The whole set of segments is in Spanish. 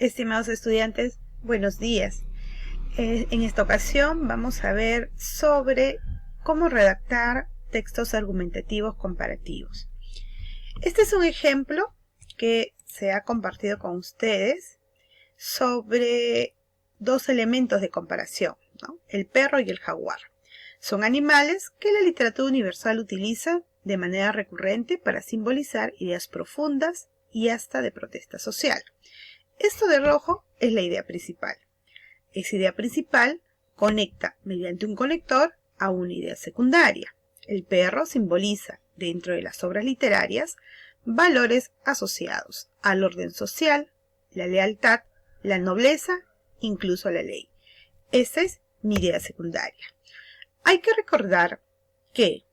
Estimados estudiantes, buenos días. En esta ocasión vamos a ver sobre cómo redactar textos argumentativos comparativos. Este es un ejemplo que se ha compartido con ustedes sobre dos elementos de comparación, ¿no? El perro y el jaguar. Son animales que la literatura universal utiliza de manera recurrente para simbolizar ideas profundas y hasta de protesta social. Esto de rojo es la idea principal. Esa idea principal conecta mediante un conector a una idea secundaria. El perro simboliza, dentro de las obras literarias, valores asociados al orden social, la lealtad, la nobleza, incluso la ley. Esa es mi idea secundaria. Hay que recordar que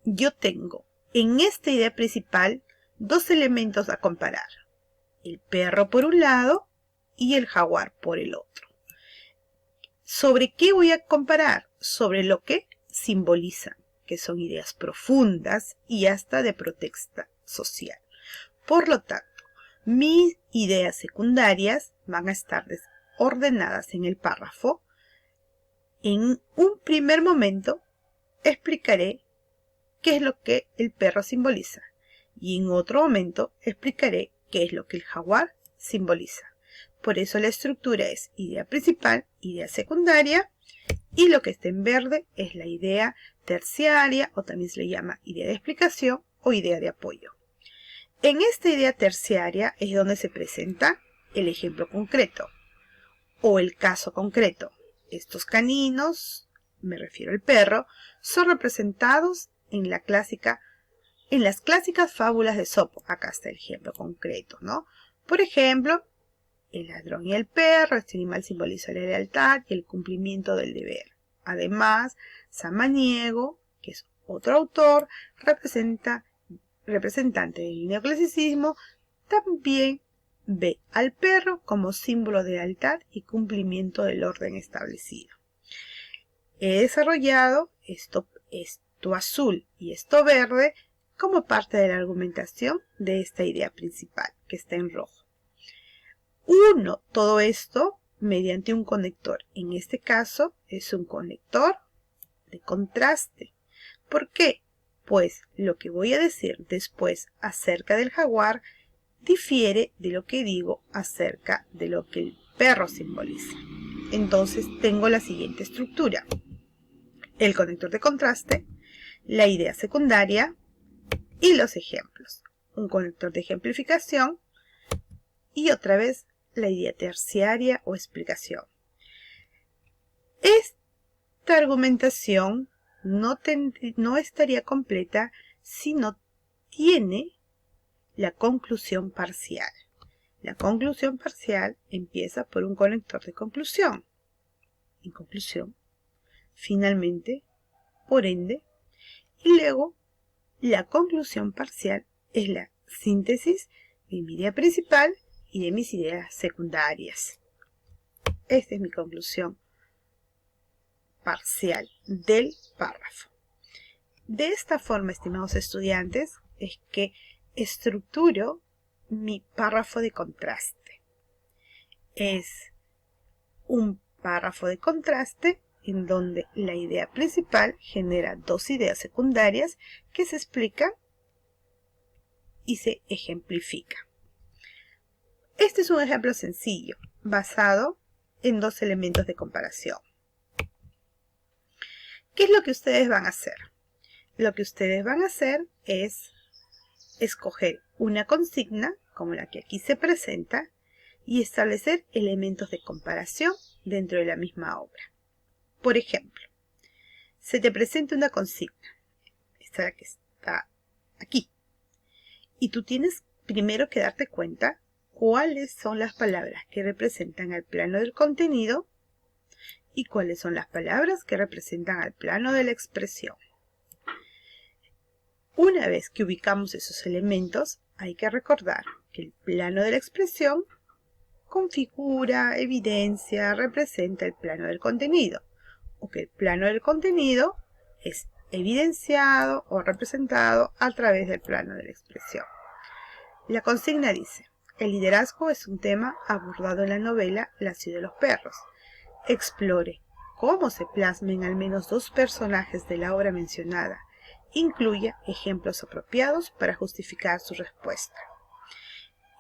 yo tengo en esta idea principal dos elementos a comparar. El perro por un lado y el jaguar por el otro. ¿Sobre qué voy a comparar? Sobre lo que simbolizan, que son ideas profundas y hasta de protesta social. Por lo tanto, mis ideas secundarias van a estar ordenadas en el párrafo. En un primer momento explicaré qué es lo que el perro simboliza, y en otro momento explicaré qué es lo que el jaguar simboliza. Por eso la estructura es idea principal, idea secundaria, y lo que está en verde es la idea terciaria, o también se le llama idea de explicación o idea de apoyo. En esta idea terciaria es donde se presenta el ejemplo concreto o el caso concreto. Estos caninos, me refiero al perro, son representados en las clásicas fábulas de Esopo. Acá está el ejemplo concreto, ¿no? Por ejemplo, el ladrón y el perro. Este animal simboliza la lealtad y el cumplimiento del deber. Además, Samaniego, que es otro autor, representante del neoclasicismo, también ve al perro como símbolo de lealtad y cumplimiento del orden establecido. He desarrollado esto azul y esto verde como parte de la argumentación de esta idea principal que está en rojo. Uno todo esto mediante un conector. En este caso es un conector de contraste. ¿Por qué? Pues lo que voy a decir después acerca del jaguar difiere de lo que digo acerca de lo que el perro simboliza. Entonces tengo la siguiente estructura: el conector de contraste, la idea secundaria y los ejemplos. Un conector de ejemplificación y otra vez la idea terciaria o explicación. Esta argumentación no estaría completa si no tiene la conclusión parcial. La conclusión parcial empieza por un conector de conclusión. En conclusión, finalmente, por ende, y luego la conclusión parcial es la síntesis de mi idea principal y de mis ideas secundarias. Esta es mi conclusión parcial del párrafo. De esta forma, estimados estudiantes, es que estructuro mi párrafo de contraste. Es un párrafo de contraste en donde la idea principal genera dos ideas secundarias que se explican y se ejemplifican. Este es un ejemplo sencillo, basado en dos elementos de comparación. ¿Qué es lo que ustedes van a hacer? Lo que ustedes van a hacer es escoger una consigna, como la que aquí se presenta, y establecer elementos de comparación dentro de la misma obra. Por ejemplo, se te presenta una consigna, esta que está aquí, y tú tienes primero que darte cuenta cuáles son las palabras que representan al plano del contenido y cuáles son las palabras que representan al plano de la expresión. Una vez que ubicamos esos elementos, hay que recordar que el plano de la expresión configura, evidencia, representa el plano del contenido, o que el plano del contenido es evidenciado o representado a través del plano de la expresión. La consigna dice: el liderazgo es un tema abordado en la novela La ciudad de los perros. Explore cómo se plasmen al menos 2 personajes de la obra mencionada. Incluya ejemplos apropiados para justificar su respuesta.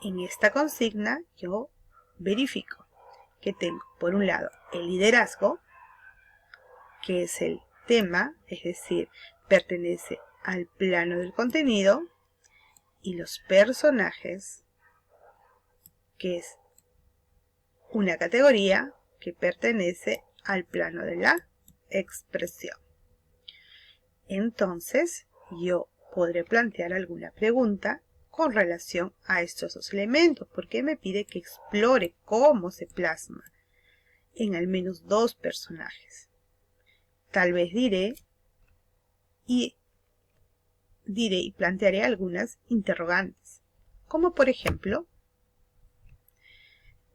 En esta consigna yo verifico que tengo, por un lado, el liderazgo, que es el tema, es decir, pertenece al plano del contenido, y los personajes, que es una categoría que pertenece al plano de la expresión. Entonces, yo podré plantear alguna pregunta con relación a estos 2 elementos, porque me pide que explore cómo se plasma en al menos 2 personajes. Tal vez diré y plantearé algunas interrogantes, como por ejemplo,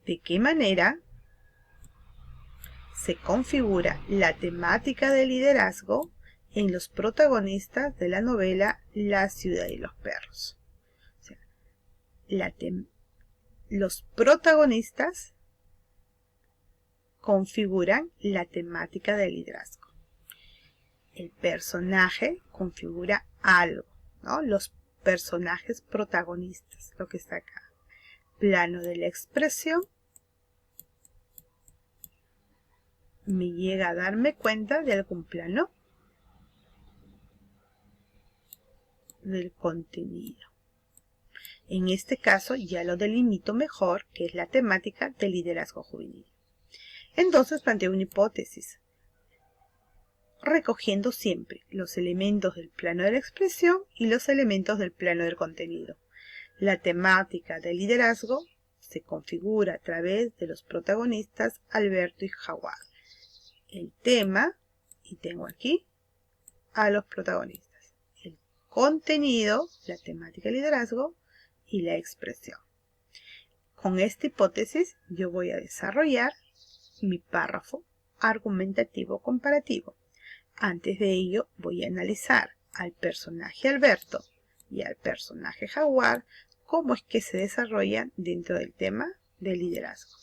¿de qué manera se configura la temática del liderazgo en los protagonistas de la novela La ciudad de los perros? O sea, los protagonistas configuran la temática del liderazgo. El personaje configura algo, ¿no? Los personajes protagonistas, lo que está acá. Plano de la expresión. Me llega a darme cuenta de algún plano del contenido. En este caso ya lo delimito mejor, que es la temática del liderazgo juvenil. Entonces planteo una hipótesis, recogiendo siempre los elementos del plano de la expresión y los elementos del plano del contenido. La temática del liderazgo se configura a través de los protagonistas Alberto y Jaguar. El tema, y tengo aquí a los protagonistas. El contenido, la temática del liderazgo y la expresión. Con esta hipótesis yo voy a desarrollar mi párrafo argumentativo comparativo. Antes de ello voy a analizar al personaje Alberto y al personaje Jaguar, cómo es que se desarrollan dentro del tema del liderazgo.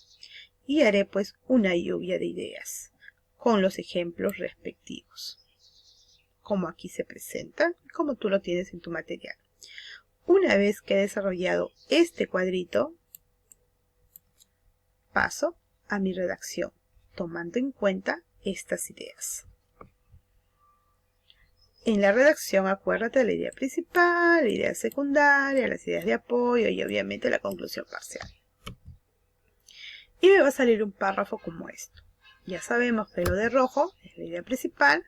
Y haré pues una lluvia de ideas con los ejemplos respectivos, como aquí se presenta, como tú lo tienes en tu material. Una vez que he desarrollado este cuadrito, paso a mi redacción, tomando en cuenta estas ideas. En la redacción acuérdate de la idea principal, la idea secundaria, las ideas de apoyo y obviamente la conclusión parcial. Y me va a salir un párrafo como esto. Ya sabemos que lo de rojo es la idea principal,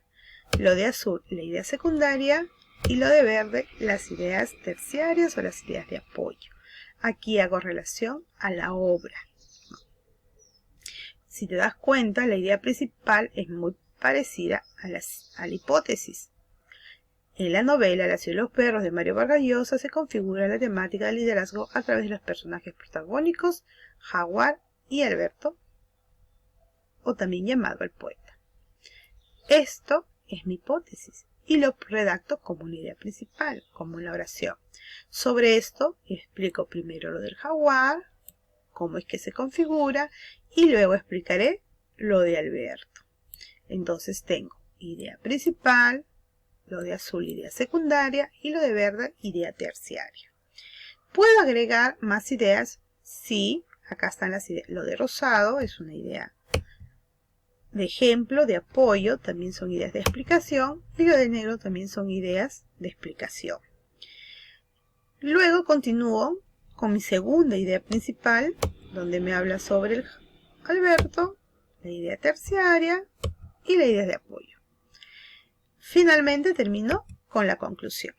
lo de azul la idea secundaria y lo de verde las ideas terciarias o las ideas de apoyo. Aquí hago relación a la obra. Si te das cuenta, la idea principal es muy parecida a la hipótesis. En la novela La ciudad de los perros de Mario Vargas Llosa se configura la temática del liderazgo a través de los personajes protagónicos, Jaguar y Alberto, o también llamado el poeta. Esto es mi hipótesis y lo redacto como una idea principal, como una oración. Sobre esto explico primero lo del jaguar, cómo es que se configura, y luego explicaré lo de Alberto. Entonces tengo idea principal, lo de azul idea secundaria y lo de verde idea terciaria. ¿Puedo agregar más ideas? Sí, acá están las ideas. Lo de rosado es una idea de ejemplo, de apoyo, también son ideas de explicación, y lo de negro también son ideas de explicación. Luego continúo con mi segunda idea principal, donde me habla sobre el Alberto, la idea terciaria y la idea de apoyo. Finalmente termino con la conclusión.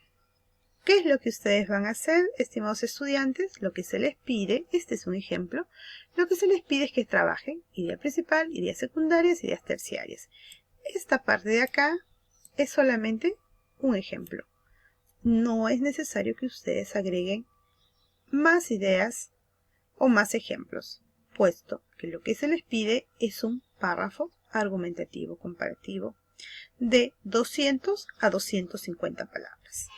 ¿Qué es lo que ustedes van a hacer, estimados estudiantes? Lo que se les pide, este es un ejemplo, lo que se les pide es que trabajen idea principal, ideas secundarias, ideas terciarias. Esta parte de acá es solamente un ejemplo. No es necesario que ustedes agreguen más ideas o más ejemplos, puesto que lo que se les pide es un párrafo argumentativo comparativo de 200 a 250 palabras.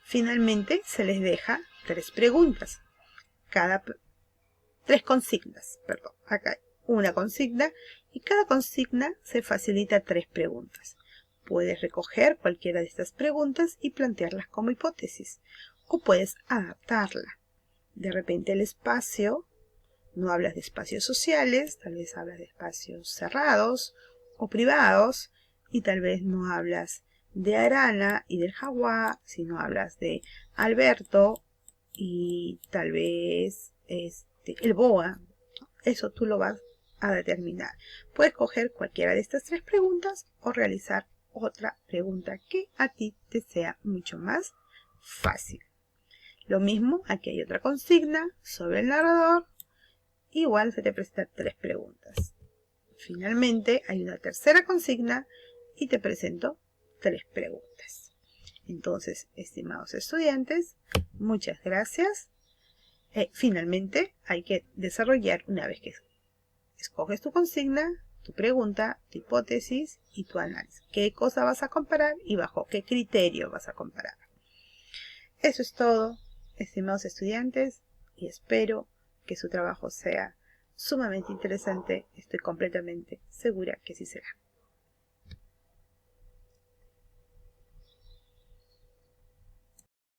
Finalmente, se les deja 3 preguntas. Tres consignas, perdón. Acá hay una consigna y cada consigna se facilita 3 preguntas. Puedes recoger cualquiera de estas preguntas y plantearlas como hipótesis, o puedes adaptarla. De repente el espacio, no hablas de espacios sociales, tal vez hablas de espacios cerrados o privados, y tal vez no hablas de Arana y del jaguar, sino hablas de Alberto y tal vez el boa. Eso tú lo vas a determinar. Puedes coger cualquiera de estas 3 preguntas o realizar otra pregunta que a ti te sea mucho más fácil. Lo mismo, aquí hay otra consigna sobre el narrador. Igual se te presentan 3 preguntas. Finalmente hay una tercera consigna y te presento 3 preguntas. Entonces, estimados estudiantes, muchas gracias. Finalmente hay que desarrollar, una vez que escoges tu consigna, tu pregunta, tu hipótesis y tu análisis. ¿Qué cosa vas a comparar y bajo qué criterio vas a comparar? Eso es todo, estimados estudiantes, y espero que su trabajo sea sumamente interesante. Estoy completamente segura que sí será.